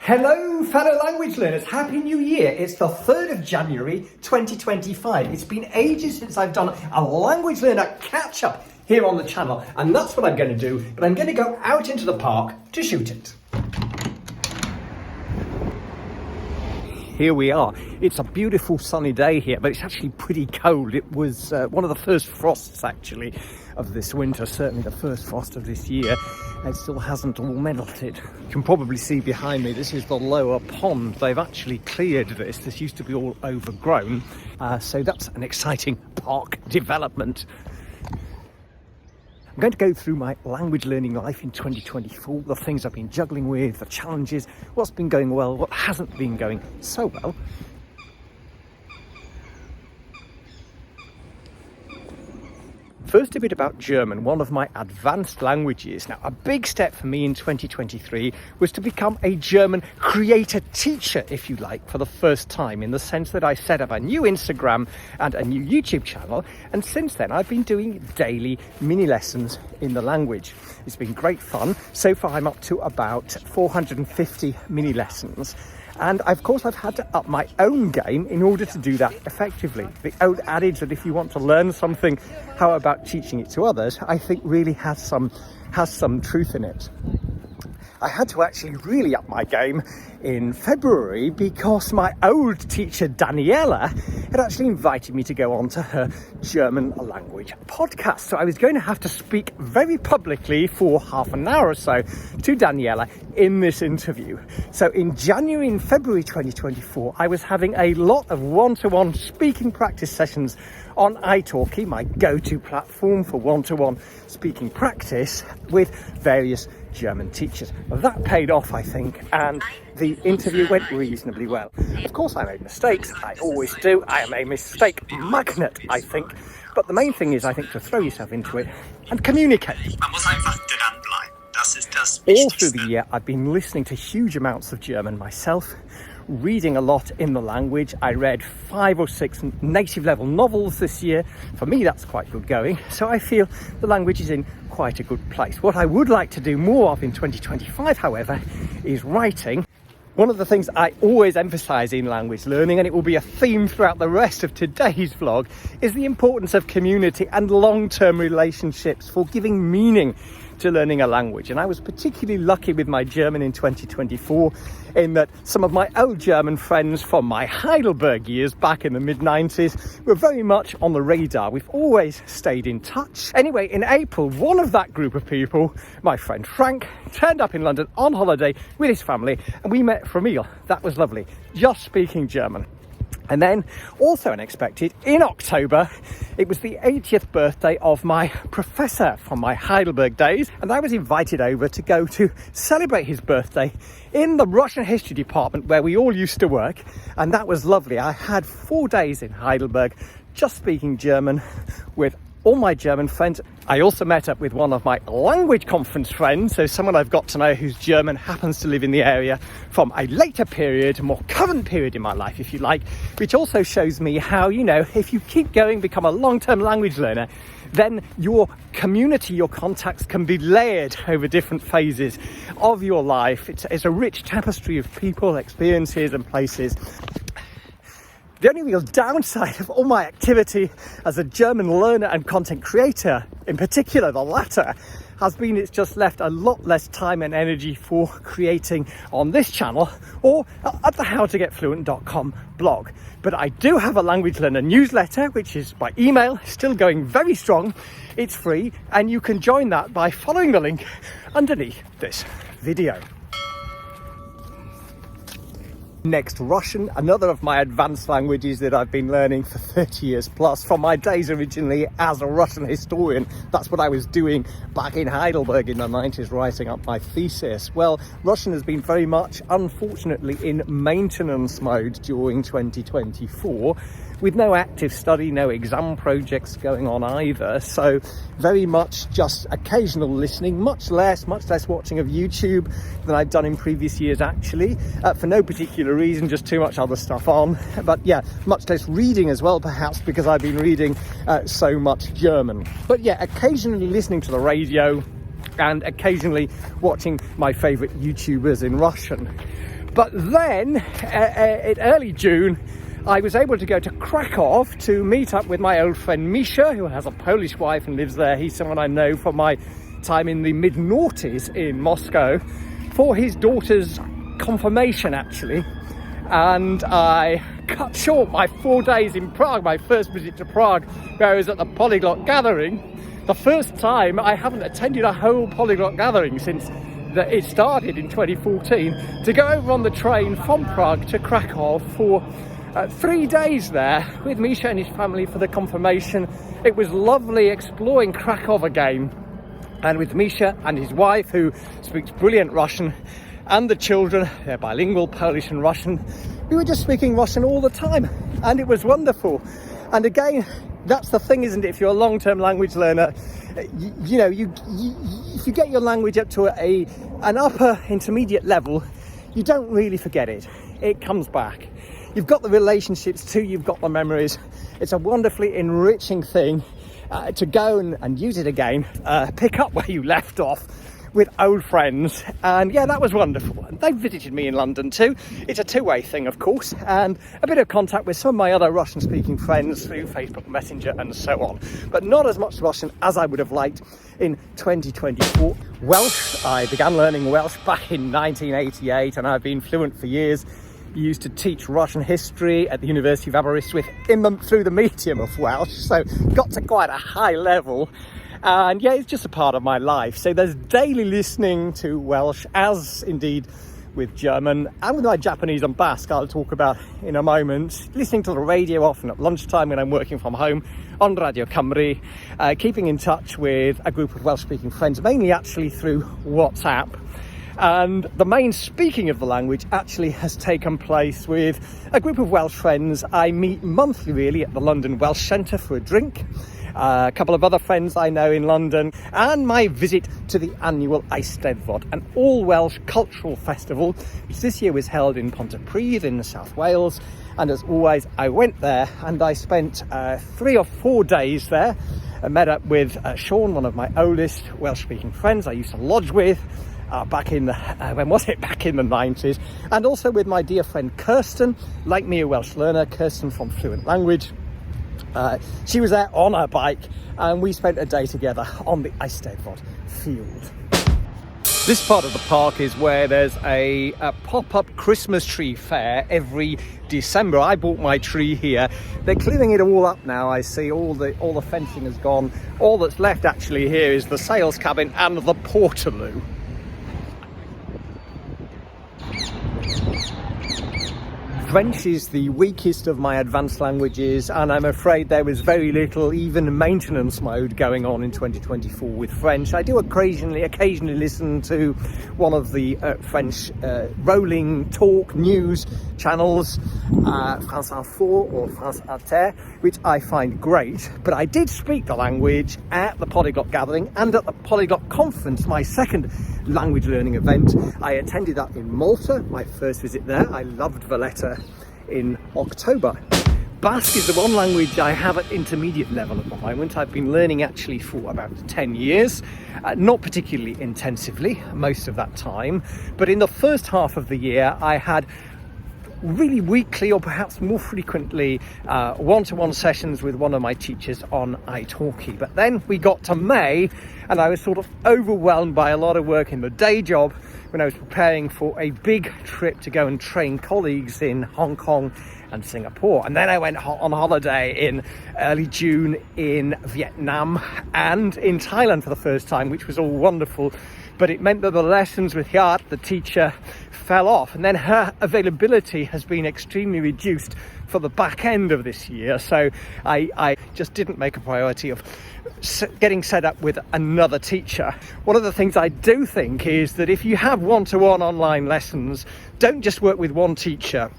Hello fellow language learners, Happy New Year! It's the 3rd of January 2025. It's been ages since I've done a language learner catch-up here on the channel, and that's what I'm going to do, but I'm going to go out into the park to shoot it. Here we are. It's a beautiful sunny day here, but it's actually pretty cold. It was one of the first frosts actually of this winter, certainly the first frost of this year. It still hasn't all melted. You can probably see behind me, this is the lower pond. They've actually cleared this. This used to be all overgrown. So that's an exciting park development. I'm going to go through my language learning life in 2024, the things I've been juggling with, the challenges, what's been going well, what hasn't been going so well. First, a bit about German, one of my advanced languages. Now, a big step for me in 2023 was to become a German creator teacher, if you like, for the first time, in the sense that I set up a new Instagram and a new YouTube channel. And since then, I've been doing daily mini lessons in the language. It's been great fun. So far, I'm up to about 450 mini lessons. And of course, I've had to up my own game in order to do that effectively. The old adage that if you want to learn something, how about teaching it to others, I think really has some truth in it. I had to actually really up my game in February because my old teacher Daniela had actually invited me to go on to her German language podcast. So I was going to have to speak very publicly for half an hour or so to Daniela in this interview. So in January and February 2024, I was having a lot of one-to-one speaking practice sessions on italki, my go-to platform for one-to-one speaking practice with various German teachers. That paid off, I think, and the interview went reasonably well. Of course, I made mistakes. I always do. I am a mistake magnet, I think. But the main thing is, I think, to throw yourself into it and communicate. All through the year, I've been listening to huge amounts of German myself, reading a lot in the language. I read 5 or 6 native level novels this year. For me, that's quite good going. So I feel the language is in quite a good place. What I would like to do more of in 2025, however, is writing. One of the things I always emphasize in language learning, and it will be a theme throughout the rest of today's vlog, is the importance of community and long-term relationships for giving meaning to learning a language. And I was particularly lucky with my German in 2024 in that some of my old German friends from my Heidelberg years back in the mid-90s were very much on the radar. We've always stayed in touch. Anyway, in April, one of that group of people, my friend Frank, turned up in London on holiday with his family, and we met for a meal. That was lovely, just speaking German. And then, also unexpected, in October, it was the 80th birthday of my professor from my Heidelberg days, and I was invited over to go to celebrate his birthday in the Russian history department where we all used to work, and that was lovely. I had 4 days in Heidelberg just speaking German with all my German friends. I also met up with one of my language conference friends, so someone I've got to know who's German, happens to live in the area from a later period, more current period in my life, if you like, which also shows me how, you know, if you keep going, become a long-term language learner, then your community, your contacts can be layered over different phases of your life. It's a rich tapestry of people, experiences and places. The only real downside of all my activity as a German learner and content creator, in particular the latter, has been it's just left a lot less time and energy for creating on this channel or at the howtogetfluent.com blog. But I do have a language learner newsletter, which is by email, still going very strong. It's free, and you can join that by following the link underneath this video. Next, Russian, another of my advanced languages that I've been learning for 30 years plus from my days originally as a Russian historian. That's what I was doing back in Heidelberg in the 90s, writing up my thesis. Well, Russian has been very much, unfortunately, in maintenance mode during 2024, with no active study, no exam projects going on either. So very much just occasional listening, much less watching of YouTube than I've done in previous years actually, for no particular reason, just too much other stuff on. But yeah, much less reading as well, perhaps because I've been reading so much German. But yeah, occasionally listening to the radio and occasionally watching my favorite YouTubers in Russian. But then in early June, I was able to go to Krakow to meet up with my old friend Misha, who has a Polish wife and lives there. He's someone I know from my time in the mid-noughties in Moscow, for his daughter's confirmation, actually. And I cut short my 4 days in Prague, my first visit to Prague, where I was at the Polyglot Gathering. The first time I haven't attended a whole Polyglot Gathering since it started in 2014, to go over on the train from Prague to Krakow for 3 days there with Misha and his family for the confirmation. It was lovely exploring Krakow again, and with Misha and his wife, who speaks brilliant Russian, and the children, they're bilingual, Polish and Russian. We were just speaking Russian all the time, and it was wonderful. And again, that's the thing, isn't it? If you're a long-term language learner, if you get your language up to an upper intermediate level, you don't really forget it. It comes back. You've got the relationships too, you've got the memories. It's a wonderfully enriching thing to go and use it again, pick up where you left off with old friends. And yeah, that was wonderful. And they visited me in London too. It's a two-way thing, of course, and a bit of contact with some of my other Russian-speaking friends through Facebook Messenger and so on, but not as much Russian as I would have liked in 2024. Welsh, I began learning Welsh back in 1988, and I've been fluent for years. Used to teach Russian history at the University of Aberystwyth through the medium of Welsh, so got to quite a high level. And yeah, it's just a part of my life. So there's daily listening to Welsh, as indeed with German, and with my Japanese and Basque, I'll talk about in a moment. Listening to the radio often at lunchtime when I'm working from home on Radio Cymru, keeping in touch with a group of Welsh-speaking friends, mainly actually through WhatsApp. And the main speaking of the language actually has taken place with a group of Welsh friends I meet monthly, really, at the London Welsh Centre for a drink. A couple of other friends I know in London, and my visit to the annual Eisteddfod, an all-Welsh cultural festival, which this year was held in Pontypridd in South Wales. And as always, I went there and I spent 3 or 4 days there. I met up with Sean, one of my oldest Welsh-speaking friends I used to lodge with back in the, back in the 90s. And also with my dear friend Kirsten, like me, a Welsh learner, Kirsten from Fluent Language. She was there on her bike, and we spent a day together on the Eisteddfod field. This part of the park is where there's a pop-up Christmas tree fair every December. I bought my tree here. They're clearing it all up now. I see all the fencing has gone. All that's left actually here is the sales cabin and the portaloo. French is the weakest of my advanced languages, and I'm afraid there was very little even maintenance mode going on in 2024 with French. I do occasionally listen to one of the French rolling talk news channels, France Info or France Inter, which I find great. But I did speak the language at the Polyglot Gathering and at the Polyglot Conference, my second language learning event. I attended that in Malta, my first visit there. I loved Valletta in October. Basque is the one language I have at intermediate level at the moment. I've been learning actually for about 10 years, not particularly intensively most of that time, but in the first half of the year I had really weekly, or perhaps more frequently, one-to-one sessions with one of my teachers on italki. But then we got to May and I was sort of overwhelmed by a lot of work in the day job when I was preparing for a big trip to go and train colleagues in Hong Kong and Singapore. And then I went on holiday in early June in Vietnam and in Thailand for the first time, which was all wonderful. But it meant that the lessons with Hyat, the teacher, fell off. And then her availability has been extremely reduced for the back end of this year. So I just didn't make a priority of getting set up with another teacher. One of the things I do think is that if you have one-to-one online lessons, don't just work with one teacher.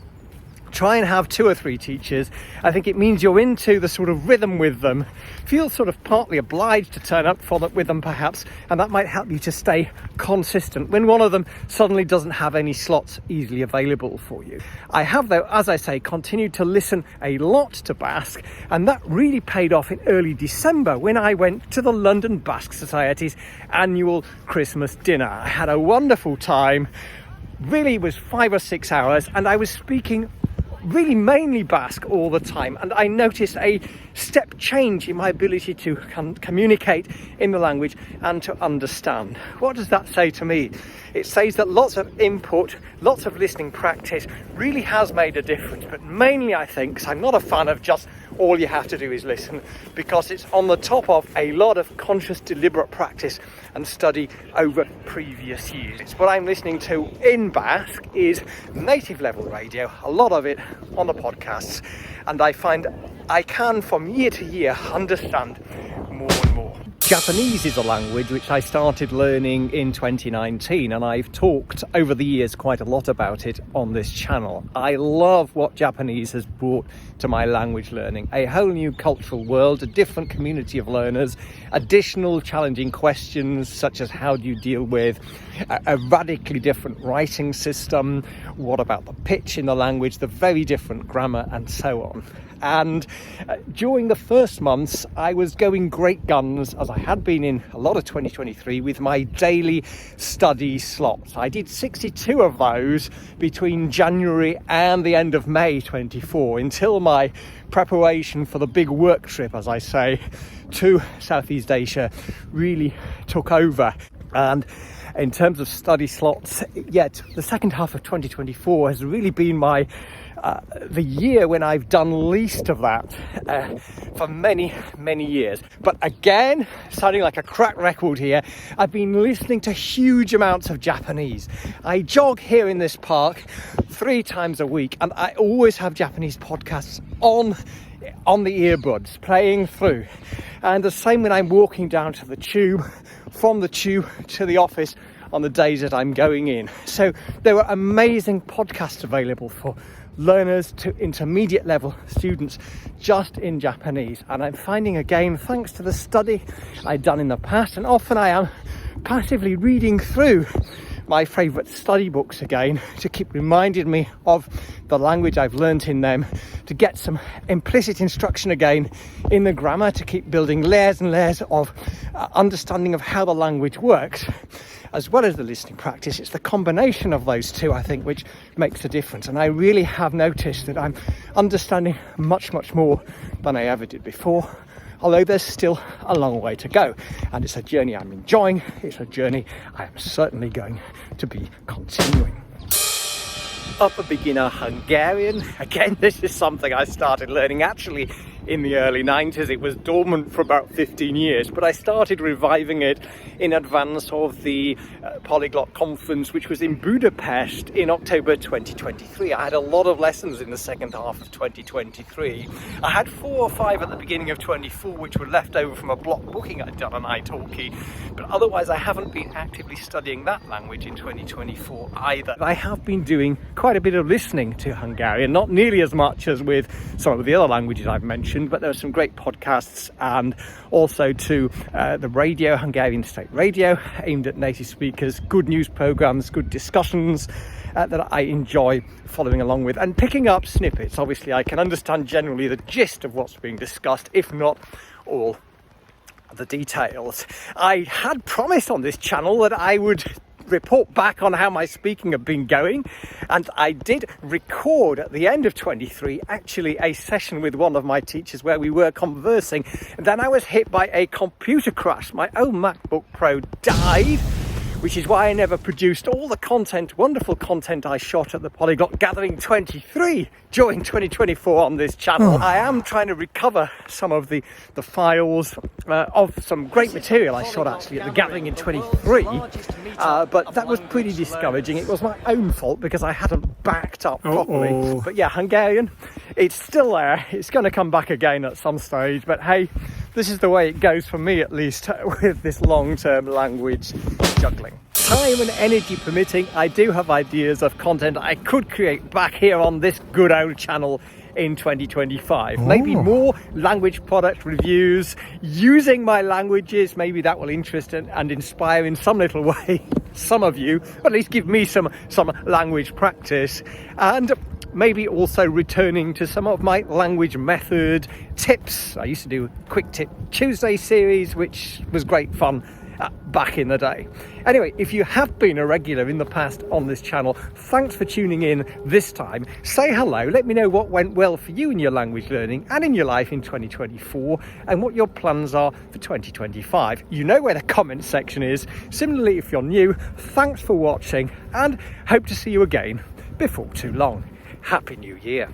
Try and have 2 or 3 teachers. I think it means you're into the sort of rhythm with them, feel sort of partly obliged to turn up with them perhaps, and that might help you to stay consistent when one of them suddenly doesn't have any slots easily available for you. I have, though, as I say, continued to listen a lot to Basque, and that really paid off in early December when I went to the London Basque Society's annual Christmas dinner. I had a wonderful time. really it was 5 or 6 hours, and I was speaking really mainly Basque all the time, and I noticed a step change in my ability to communicate in the language and to understand. What does that say to me? It says that lots of input, lots of listening practice really has made a difference, but mainly I think, because I'm not a fan of just all you have to do is listen, because it's on the top of a lot of conscious, deliberate practice and study over previous years. It's what I'm listening to in Basque is native level radio, a lot of it on the podcasts, and I find I can from year to year understand more and more. Japanese is a language which I started learning in 2019, and I've talked over the years quite a lot about it on this channel. I love what Japanese has brought to my language learning. A whole new cultural world, a different community of learners, additional challenging questions such as how do you deal with a radically different writing system, what about the pitch in the language, the very different grammar, and so on. And during the first months I was going great guns, as I had been in a lot of 2023, with my daily study slots. I did 62 of those between January and the end of May 24 until my preparation for the big work trip, as I say, to Southeast Asia really took over. And in terms of study slots, yet the second half of 2024 has really been the year when I've done least of that for many years. But again, sounding like a crack record here, I've been listening to huge amounts of Japanese. I jog here in this park 3 times a week, and I always have Japanese podcasts on the earbuds playing through. And the same when I'm walking down to the tube, from the tube to the office on the days that I'm going in. So there are amazing podcasts available for learners to intermediate level students just in Japanese, and I'm finding again, thanks to the study I've done in the past, and often I am passively reading through my favourite study books again to keep reminding me of the language I've learnt in them, to get some implicit instruction again in the grammar, to keep building layers and layers of understanding of how the language works, as well as the listening practice. It's the combination of those two, I think, which makes a difference. And I really have noticed that I'm understanding much more than I ever did before, although there's still a long way to go. And it's a journey I'm enjoying. It's a journey I am certainly going to be continuing. Upper beginner Hungarian. Again, this is something I started learning actually in the early 90s. It was dormant for about 15 years, but I started reviving it in advance of the Polyglot Conference, which was in Budapest in October 2023. I had a lot of lessons in the second half of 2023. I had 4 or 5 at the beginning of 24, which were left over from a block booking I'd done on italki, but otherwise I haven't been actively studying that language in 2024 either. I have been doing quite a bit of listening to Hungarian, not nearly as much as with some of the other languages I've mentioned, but there are some great podcasts, and also to the radio, Hungarian State Radio, aimed at native speakers, good news programs, good discussions that I enjoy following along with and picking up snippets. Obviously I can understand generally the gist of what's being discussed, if not all the details. I had promised on this channel that I would report back on how my speaking had been going, and I did record at the end of 23 actually a session with one of my teachers where we were conversing, and then I was hit by a computer crash. My own MacBook Pro died, which is why I never produced all the content, wonderful content I shot at the Polyglot Gathering 23 during 2024 on this channel. I am trying to recover some of the files of some great material I shot actually at the Gathering in 23, but that was pretty discouraging. It was my own fault because I hadn't backed up properly. But yeah, Hungarian, it's still there. It's going to come back again at some stage, but hey, this is the way it goes for me, at least, with this long-term language juggling. Time and energy permitting, I do have ideas of content I could create back here on this good old channel in 2025. Maybe more language product reviews using my languages. Maybe that will interest and inspire in some little way some of you, or at least give me some language practice. And maybe also returning to some of my language method tips. I used to do a Quick Tip Tuesday series, which was great fun back in the day. Anyway, if you have been a regular in the past on this channel, thanks for tuning in this time. Say hello, let me know what went well for you in your language learning and in your life in 2024 and what your plans are for 2025. You know where the comment section is. Similarly, if you're new, thanks for watching and hope to see you again before too long. Happy New Year.